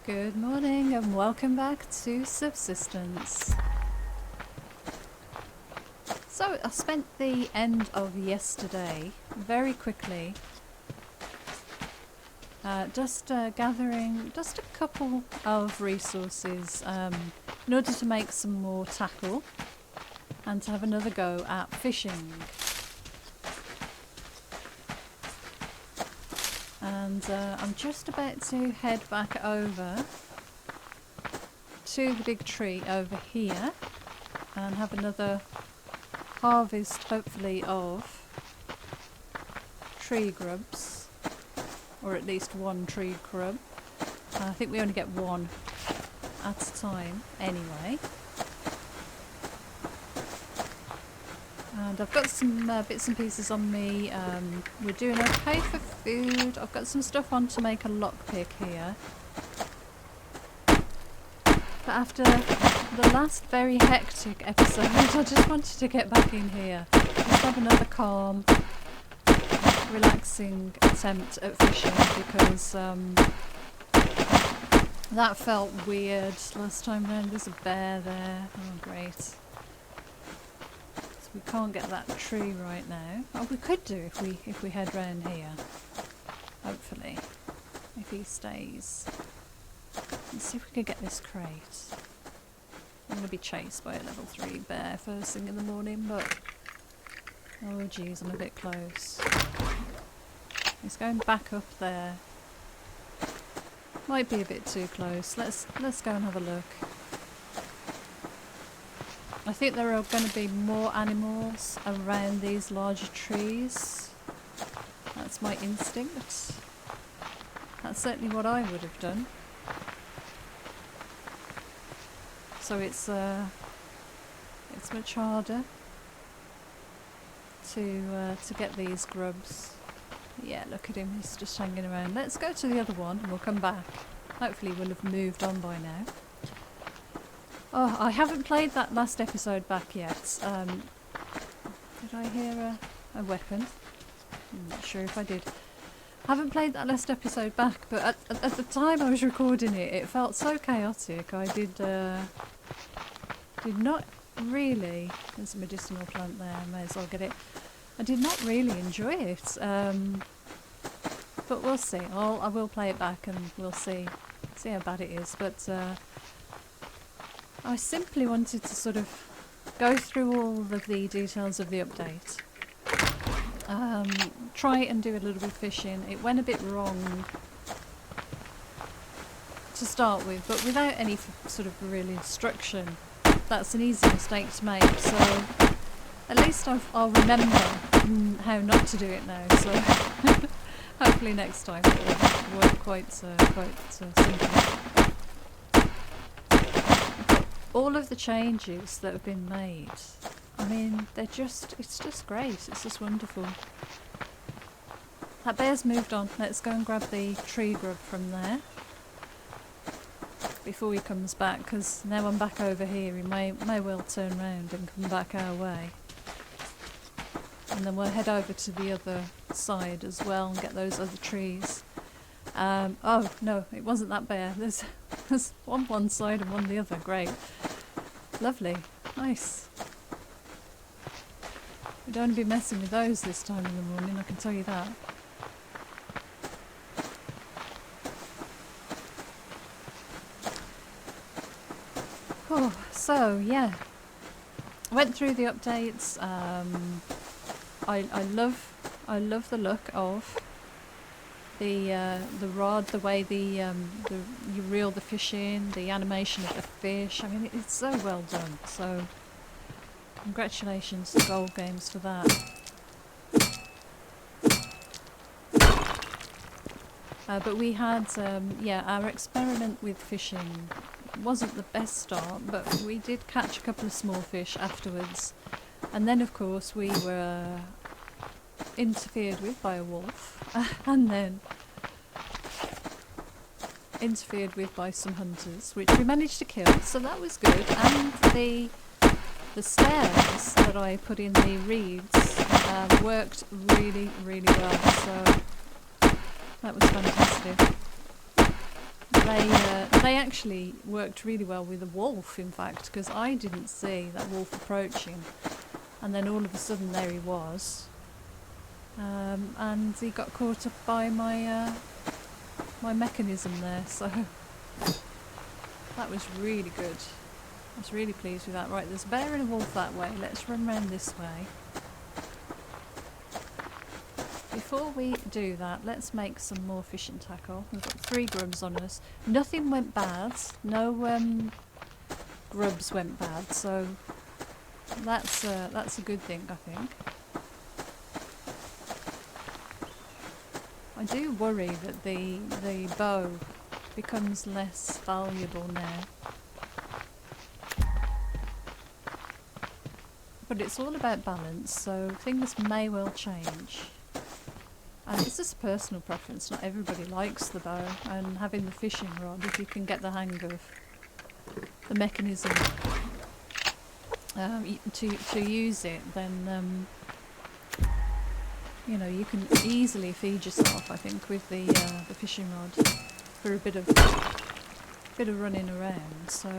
Good morning and welcome back to Subsistence. So I spent the end of yesterday very quickly just gathering just a couple of resources in order to make some more tackle and to have another go at fishing. And I'm just about to head back over to the big tree over here and have another harvest, hopefully, of tree grubs, or at least one tree grub. I think we only get one at a time anyway. And I've got some bits and pieces on me. We're doing okay for food. I've got some stuff on to make a lockpick here. But after the last very hectic episode, I just wanted to get back in here. Just have another calm, relaxing attempt at fishing because that felt weird last time round. There's a bear there. Oh, great. We can't get that tree right now. Oh, we could do if we head round here. Hopefully, if he stays. Let's see if we can get this crate. I'm going to be chased by a level 3 bear first thing in the morning, but oh geez, I'm a bit close. He's going back up there. Might be a bit too close. Let's go and have a look. I think there are going to be more animals around these larger trees. That's my instinct. That's certainly what I would have done. So it's much harder to get these grubs. Yeah, look at him, he's just hanging around. Let's go to the other one and we'll come back. Hopefully we'll have moved on by now. Oh, I haven't played that last episode back yet. Did I hear a weapon? I'm not sure if I did. Haven't played that last episode back, but at the time I was recording it, it felt so chaotic. I did not really... There's a medicinal plant there, I may as well get it. I did not really enjoy it. But we'll see. I will play it back and we'll see how bad it is. But... I simply wanted to sort of go through all of the details of the update. Try and do a little bit of fishing. It went a bit wrong to start with, but without any sort of real instruction. That's an easy mistake to make, so at least I'll remember how not to do it now, so hopefully next time it will work quite simple. All of the changes that have been made, I mean, it's just great, it's just wonderful. That bear's moved on, let's go and grab the tree grub from there before he comes back, because now I'm back over here, he may well turn round and come back our way. And then we'll head over to the other side as well and get those other trees. Oh no, it wasn't that bear. There's one side and one the other. Great. Lovely. Nice. We don't want to be messing with those this time in the morning, I can tell you that. Oh, so yeah. I went through the updates. I love the look of the rod, the way you reel the fish in, the animation of the fish. I mean, it's so well done. So, congratulations to Gold Games for that. But we had, our experiment with fishing wasn't the best start, but we did catch a couple of small fish afterwards. And then, of course, we were interfered with by a wolf, and then interfered with by some hunters, which we managed to kill, so that was good. And the stairs that I put in the reeds worked really well, so that was fantastic. they actually worked really well with a wolf, in fact, because I didn't see that wolf approaching, and then all of a sudden there he was, and he got caught up by my my mechanism there. So that was really good. I was really pleased with that. Right, there's a bear and a wolf that way. Let's run round this way. Before we do that, let's make some more fishing tackle. We've got 3 grubs on us. Nothing went bad. No grubs went bad, so that's a good thing, I think. I do worry that the bow becomes less valuable now. But it's all about balance, so things may well change. And it's just a personal preference, not everybody likes the bow, and having the fishing rod, if you can get the hang of the mechanism to use it, then you know, you can easily feed yourself, I think, with the fishing rod for a bit of running around. So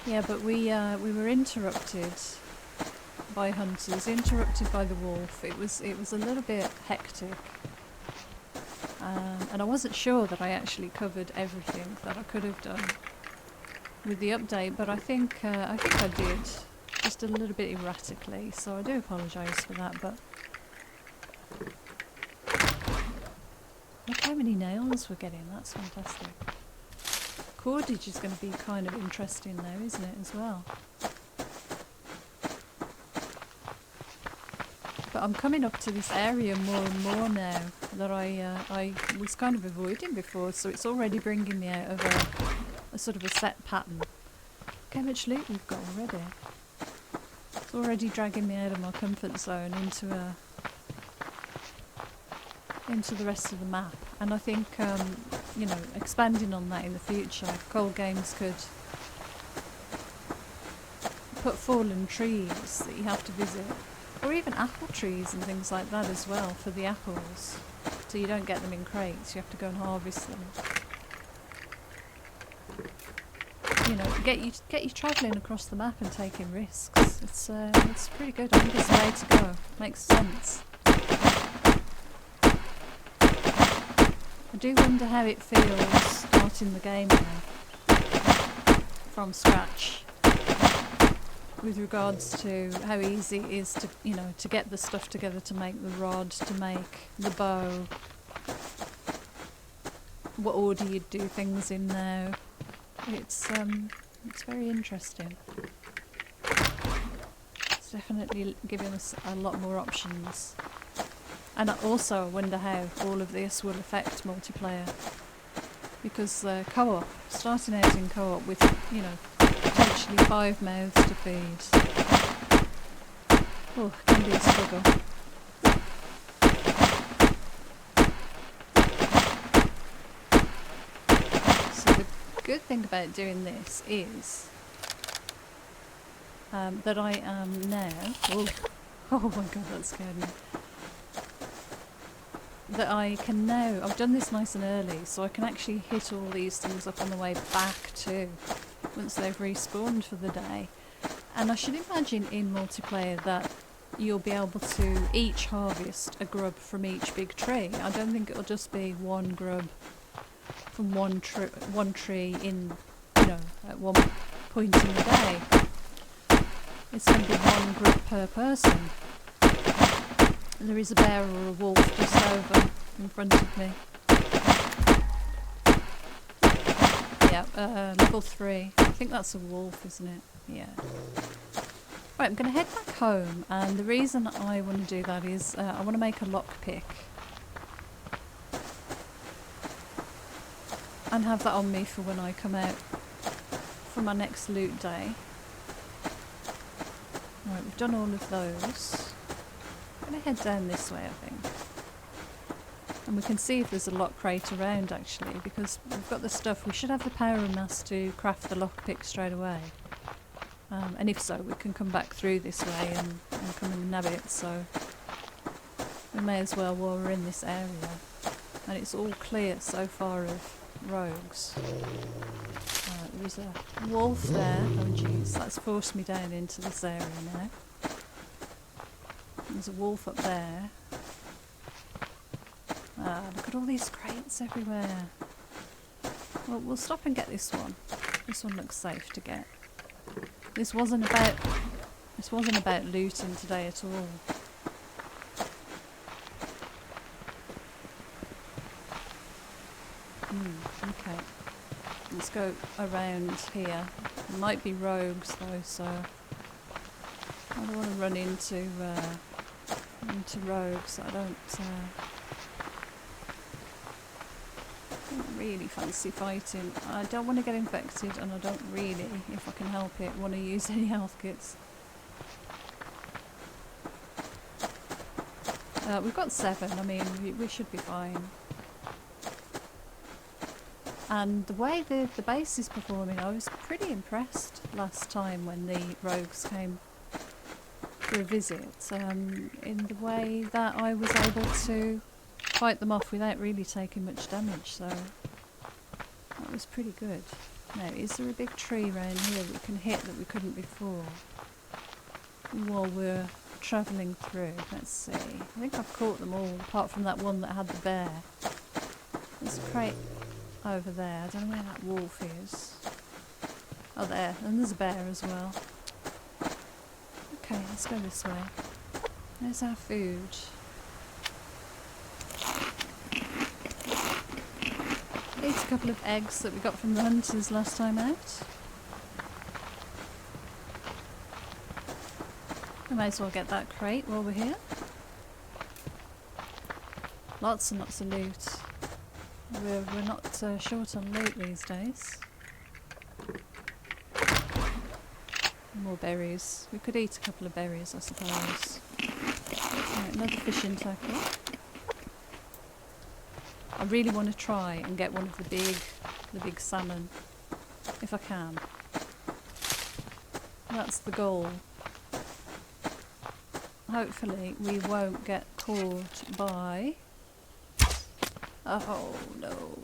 yeah, but we were interrupted by hunters, interrupted by the wolf. It was a little bit hectic, and I wasn't sure that I actually covered everything that I could have done with the update, but I think I did, just a little bit erratically. So I do apologise for that. But look how many nails we're getting. That's fantastic. Cordage is going to be kind of interesting now, isn't it, as well? But I'm coming up to this area more and more now that I was kind of avoiding before, so it's already bringing me out of a sort of a set pattern. Look how much loot we've got already. It's already dragging me out of my comfort zone into the rest of the map, and I think you know, expanding on that in the future, Cold Games could put fallen trees that you have to visit, or even apple trees and things like that as well for the apples, so you don't get them in crates, you have to go and harvest them. You know, get you travelling across the map and taking risks. It's pretty good. I think it's the way to go. Makes sense. I do wonder how it feels starting the game now from scratch, with regards to how easy it is to, you know, to get the stuff together to make the rod, to make the bow, what order you'd do things in now. It's very interesting. It's definitely giving us a lot more options. And also I wonder how all of this will affect multiplayer, because co-op, starting out in co-op with, you know, potentially 5 mouths to feed, oh, can be a struggle. So the good thing about doing this is that I am now, oh my god, that scared me. That I can now, I've done this nice and early, so I can actually hit all these things up on the way back too, once they've respawned for the day. And I should imagine in multiplayer that you'll be able to each harvest a grub from each big tree. I don't think it'll just be one grub from one tree in, you know, at one point in the day. It's going to be one grub per person. There is a bear or a wolf just over in front of me. Yeah, level 3. I think that's a wolf, isn't it? Yeah. Right, I'm going to head back home, and the reason I want to do that is I want to make a lockpick and have that on me for when I come out for my next loot day. Right, we've done all of those. I'm going to head down this way, I think. And we can see if there's a lock crate around, actually, because we've got the stuff. We should have the power and mass to craft the lockpick straight away. And if so, we can come back through this way and come and nab it. So we may as well while we're in this area. And it's all clear so far of rogues. There's a wolf there. Oh jeez, that's forced me down into this area now. There's a wolf up there. Look at all these crates everywhere. Well, we'll stop and get this one. This one looks safe to get. This wasn't about looting today at all. Okay. Let's go around here. There might be rogues though, so I don't want to run into rogues. I don't really fancy fighting. I don't want to get infected, and I don't really, if I can help it, want to use any health kits. We've got 7. I mean, we should be fine. And the way the base is performing, I was pretty impressed last time when the rogues came for a visit. In the way that I was able to fight them off without really taking much damage, so that was pretty good. Now, is there a big tree around here that we can hit that we couldn't before while we're travelling through? Let's see. I think I've caught them all, apart from that one that had the bear. There's a crate over there. I don't know where that wolf is. Oh, there. And there's a bear as well. Okay, let's go this way. There's our food. Ate a couple of eggs that we got from the hunters last time out. We might as well get that crate while we're here. Lots and lots of loot. We're not short on loot these days. More berries. We could eat a couple of berries, I suppose. Right, another fishing tackle. I really want to try and get one of the big salmon, if I can. That's the goal. Hopefully we won't get caught by... Oh no.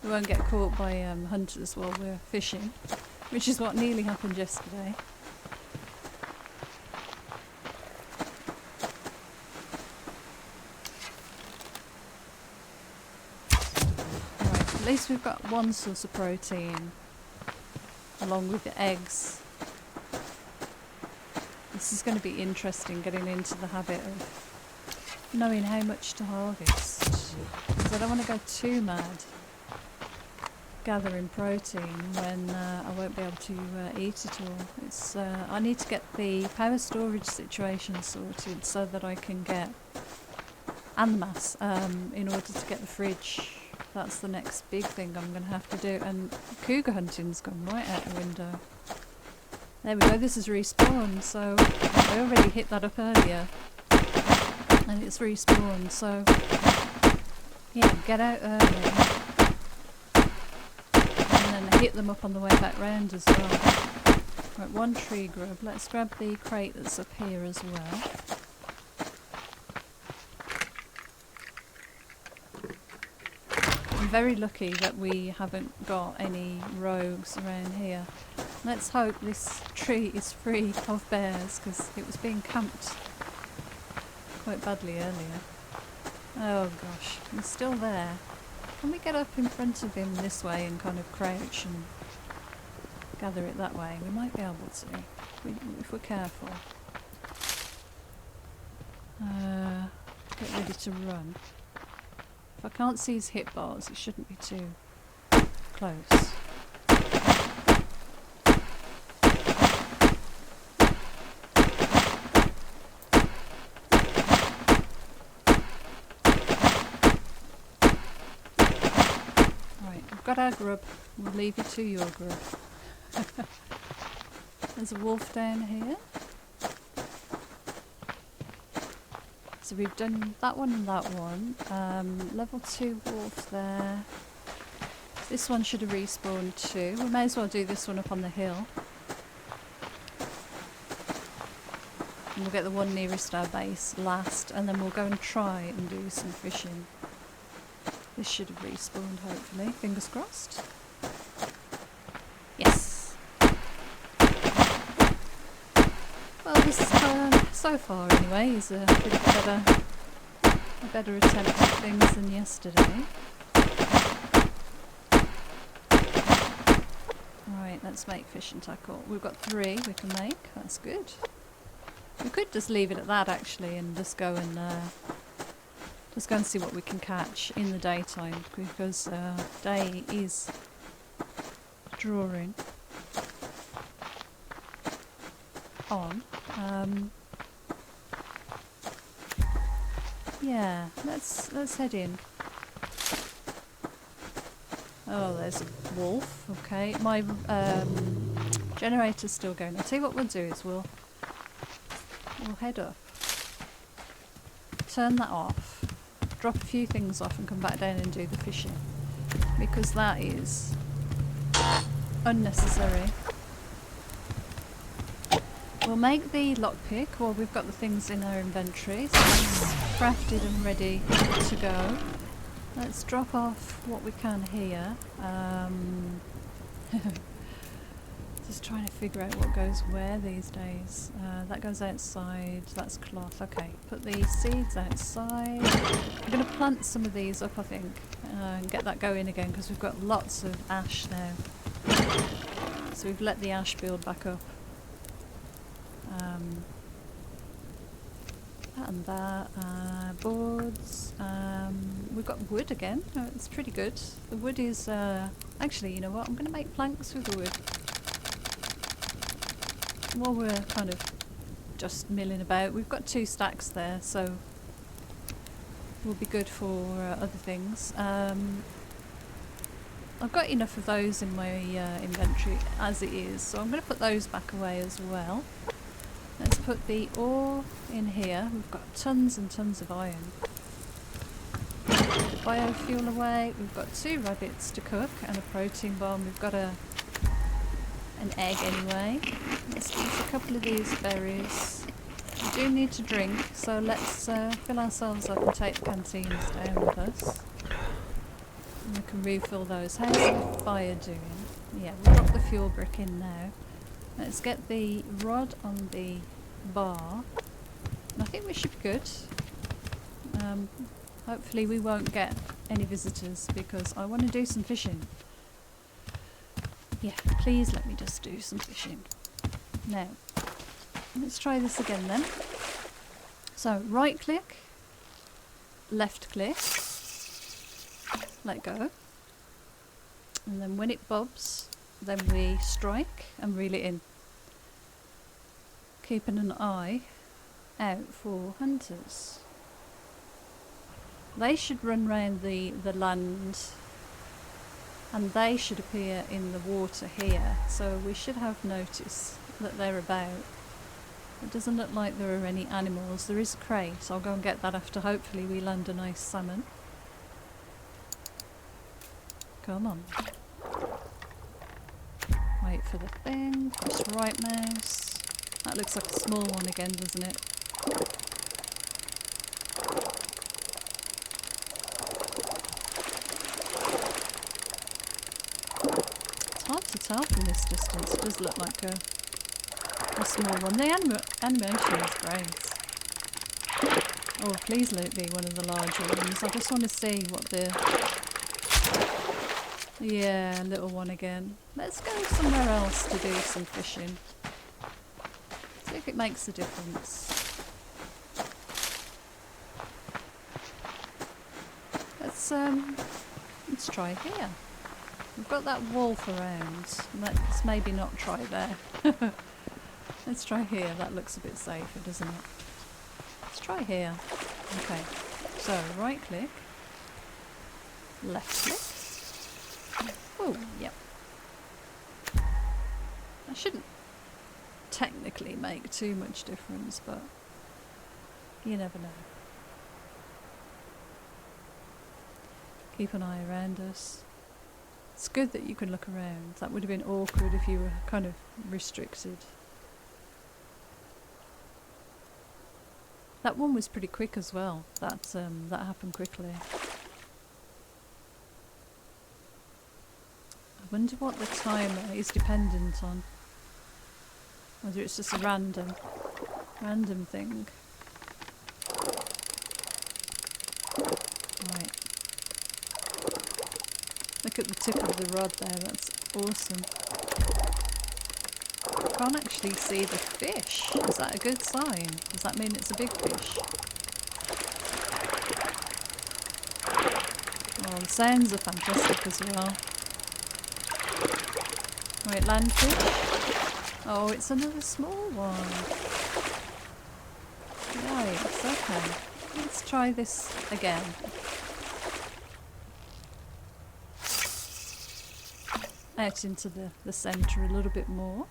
We won't get caught by hunters while we're fishing, which is what nearly happened yesterday. Right, at least we've got one source of protein, along with the eggs. This is going to be interesting, getting into the habit of knowing how much to harvest. Because I don't want to go too mad gathering protein when I won't be able to eat it all. I need to get the power storage situation sorted so that I can get, and the mass, in order to get the fridge. That's the next big thing I'm going to have to do. And cougar hunting's gone right out the window. There we go, this is respawned, so I already hit that up earlier. And it's respawned, so yeah, get out early. And then hit them up on the way back round as well. Right, one tree grub. Let's grab the crate that's up here as well. I'm very lucky that we haven't got any rogues around here. Let's hope this tree is free of bears, because it was being camped quite badly earlier. Oh gosh, he's still there. Can we get up in front of him this way and kind of crouch and gather it that way? We might be able to, if we're careful. Get ready to run. If I can't see his hit bars, it shouldn't be too close. Got our grub. We'll leave you to your grub. There's a wolf down here. So we've done that one and that one. Level 2 wolf there. This one should have respawned too. We may as well do this one up on the hill. And we'll get the one nearest our base last, and then we'll go and try and do some fishing. This should have respawned, hopefully. Fingers crossed. Yes. Well, this so far anyway is a bit better attempt at things than yesterday. Right, let's make fishing tackle. We've got 3 we can make. That's good. We could just leave it at that actually, and just go and see what we can catch in the daytime, because day is drawing on. Yeah, let's head in. Oh, there's a wolf. Okay, my generator's still going. I'll tell you what we'll do is we'll head up, turn that off, drop a few things off, and come back down and do the fishing, because that is unnecessary. We'll make the lockpick while we've got the things in our inventory, so that's crafted and ready to go. Let's drop off what we can here. Just trying to figure out what goes where these days. That goes outside, that's cloth. Okay, put the seeds outside. I'm going to plant some of these up, I think, and get that going again, because we've got lots of ash now. So we've let the ash build back up. That and that. Boards. We've got wood again. Oh, it's pretty good. The wood is... actually, you know what? I'm going to make planks with the wood. While we're kind of just milling about. We've got 2 stacks there, so will be good for other things. I've got enough of those in my inventory as it is, so I'm going to put those back away as well. Let's put the ore in here. We've got tons and tons of iron. Biofuel away. We've got 2 rabbits to cook and a protein bomb. We've got an egg anyway. Let's eat a couple of these berries. We do need to drink, so let's fill ourselves up and take the canteens down with us. And we can refill those. How's the fire doing? Yeah, we'll drop the fuel brick in now. Let's get the rod on the bar. And I think we should be good. Hopefully we won't get any visitors, because I want to do some fishing. Yeah, please let me just do some fishing. Now, let's try this again then. So, right click, left click, let go. And then when it bobs, then we strike and reel it in. Keeping an eye out for hunters. They should run round the land, and they should appear in the water here, so we should have notice that they're about. It doesn't look like there are any animals. There is a crate. I'll go and get that after hopefully we land a nice salmon. Come on. Wait for the thing. Press right mouse. That looks like a small one again, doesn't it? It's hard to tell from this distance. It does look like a small one. The animation is great. Oh, please let it be one of the larger ones. I just want to see what the... Yeah, little one again. Let's go somewhere else to do some fishing. See if it makes a difference. Let's try here. We've got that wolf around. Let's maybe not try there. Let's try here. That looks a bit safer, doesn't it? Let's try here. Okay. So right click, left click. Oh, yep. I shouldn't technically make too much difference, but you never know. Keep an eye around us. It's good that you can look around. That would have been awkward if you were kind of restricted. That one was pretty quick as well. That happened quickly. I wonder what the timer is dependent on. Whether it's just a random thing. Right. Look at the tip of the rod there, that's awesome. I can't actually see the fish. Is that a good sign? Does that mean it's a big fish? Oh, the sounds are fantastic as well. Right, land fish. Oh, it's another small one. Yikes, okay. Let's try this again. Out into the centre a little bit more.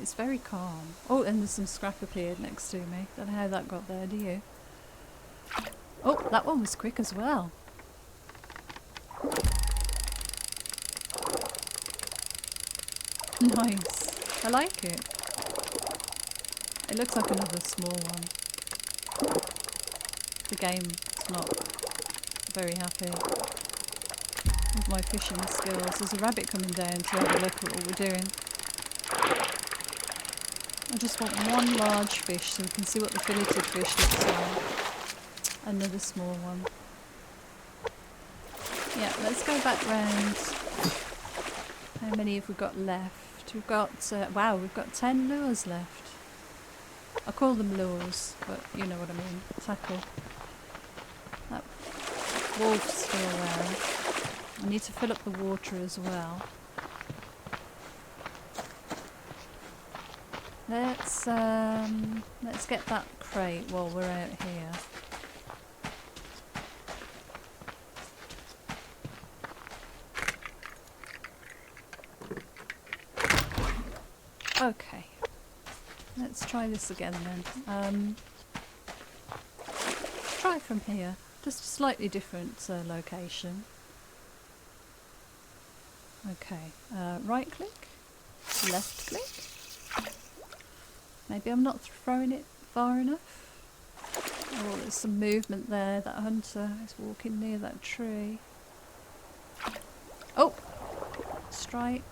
It's very calm. Oh, and there's some scrap appeared next to me. Don't know how that got there, do you? Oh, that one was quick as well. Nice. I like it. It looks like another small one. The game's not very happy with my fishing skills. There's a rabbit coming down to have a look at what we're doing. I just want one large fish so we can see what the filleted fish looks like. Another small one. Yeah, let's go back round. How many have we got left? We've got, wow, we've got 10 lures left. I call them lures, but you know what I mean. Tackle. That wolf's still there. I need to fill up the water as well. Let's get that crate while we're out here. Okay, let's try this again then. Try from here, just a slightly different location. Okay, right click, left click. Maybe I'm not throwing it far enough. Oh, there's some movement there. That hunter is walking near that tree. Oh! Strike.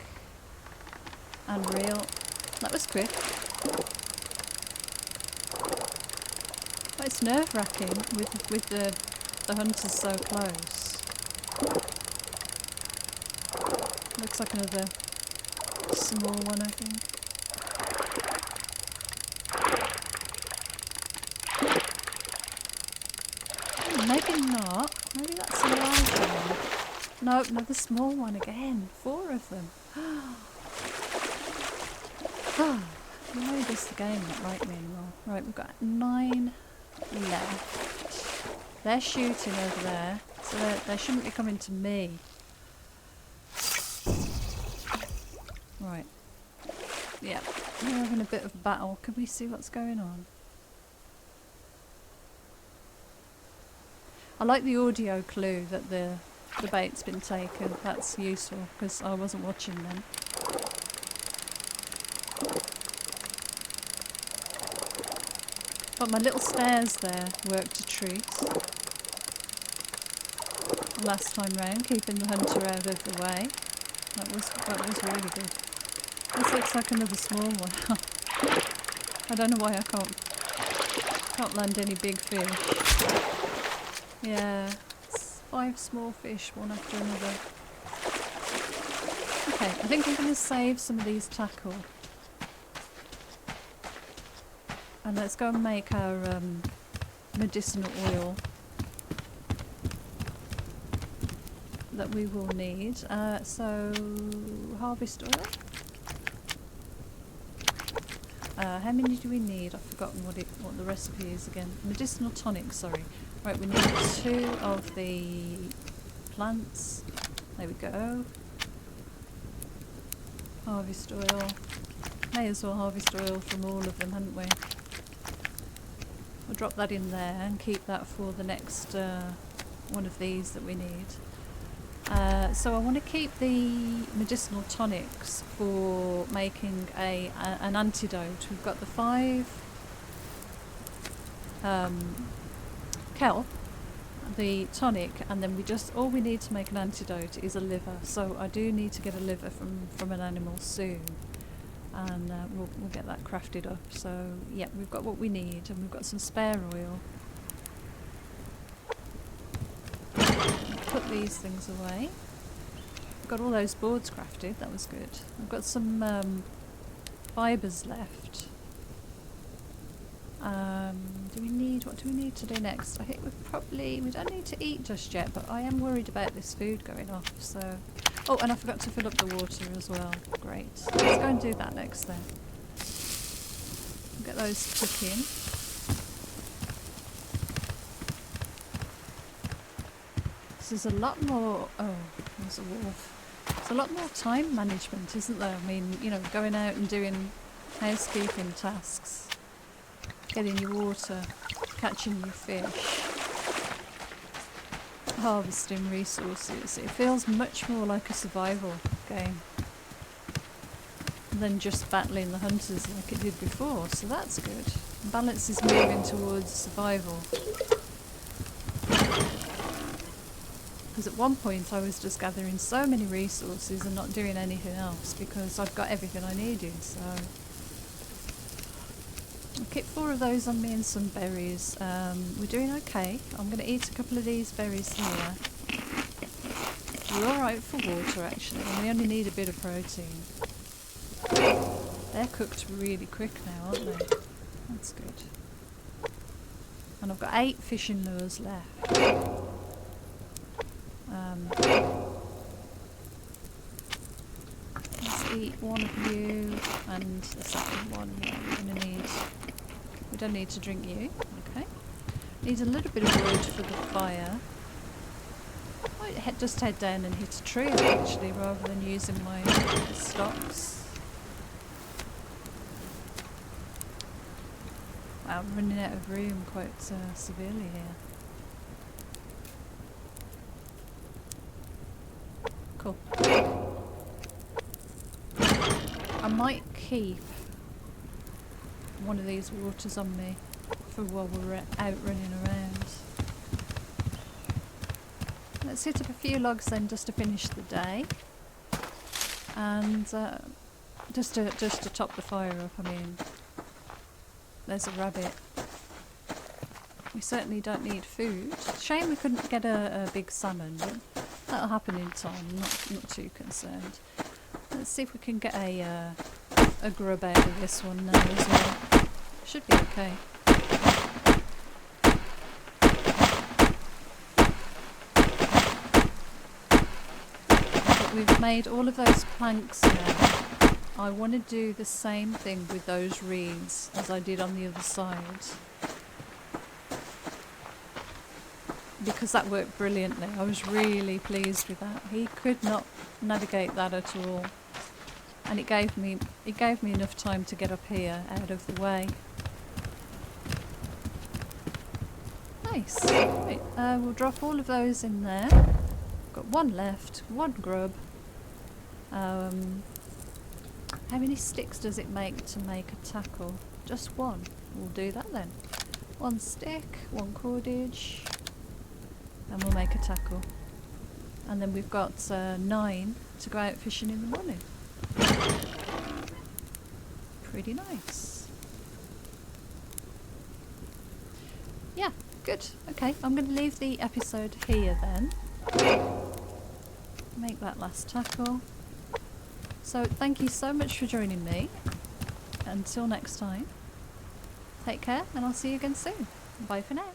And reel. That was quick. But it's nerve-wracking with the hunters so close. Looks like another small one, I think. Maybe not. Maybe that's a large one. No, another small one again. 4 of them. Oh, why does the game not like me anymore? Right, we've got 9 left. They're shooting over there, so they shouldn't be coming to me. Right. Yeah, we're having a bit of a battle. Can we see what's going on? I like the audio clue that the bait's been taken. That's useful because I wasn't watching them. But my little stairs there worked a treat. Last time round, keeping the hunter out of the way. That was really good. This looks like another small one. I don't know why I can't land any big fish. Yeah, it's 5 small fish, one after another. Okay, I think I'm going to save some of these tackle. And let's go and make our medicinal oil that we will need. So, harvest oil. How many do we need? I've forgotten what the recipe is again. Medicinal tonic, sorry. Right, we need 2 of the plants. There we go. Harvest oil. May as well harvest oil from all of them, hadn't we? We'll drop that in there and keep that for the next one of these that we need. So I want to keep the medicinal tonics for making an antidote. We've got the 5 kelp, the tonic, and then all we need to make an antidote is a liver. So I do need to get a liver from an animal soon, and we'll get that crafted up. So yeah, we've got what we need, and we've got some spare oil. Put these things away. Got all those boards crafted, that was good. I've got some fibres left. What do we need to do next? I think we don't need to eat just yet, but I am worried about this food going off, so... Oh, and I forgot to fill up the water as well. Great. Let's go and do that next then. Get those cooking. This is a lot more... Oh, there's a wolf. It's a lot more time management, isn't there? I mean, you know, going out and doing housekeeping tasks, getting your water, catching your fish, harvesting resources. It feels much more like a survival game than just battling the hunters like it did before, so that's good. The balance is moving towards survival. Because at one point I was just gathering so many resources and not doing anything else because I've got everything I needed, so... I'll keep 4 of those on me and some berries. We're doing okay. I'm going to eat a couple of these berries here. We're alright for water actually, and we only need a bit of protein. They're cooked really quick now, aren't they? That's good. And I've got 8 fishing lures left. Let's eat one of you, and the second one we don't need to drink you. Okay. Need a little bit of wood for the fire. Might just head down and hit a tree actually, rather than using my stocks. Wow, I'm running out of room quite severely here. Cool. I might keep one of these waters on me for while we're out running around. Let's hit up a few logs then just to finish the day. And just to top the fire up, I mean, there's a rabbit. We certainly don't need food. Shame we couldn't get a big salmon, but that'll happen in time. Not too concerned. Let's see if we can get a grub out of this one now as well. Should be okay. But we've made all of those planks now. I want to do the same thing with those reeds as I did on the other side, because that worked brilliantly. I was really pleased with that. He could not navigate that at all, and it gave me enough time to get up here out of the way. Nice. Right, we'll drop all of those in there. Got one left, one grub. How many sticks does it make to make a tackle? Just one. We'll do that then. 1 stick, 1 cordage, and we'll make a tackle. And then we've got 9 to go out fishing in the morning. Pretty nice. Yeah, good. Okay, I'm going to leave the episode here then. Make that last tackle. So thank you so much for joining me. Until next time, take care and I'll see you again soon. Bye for now.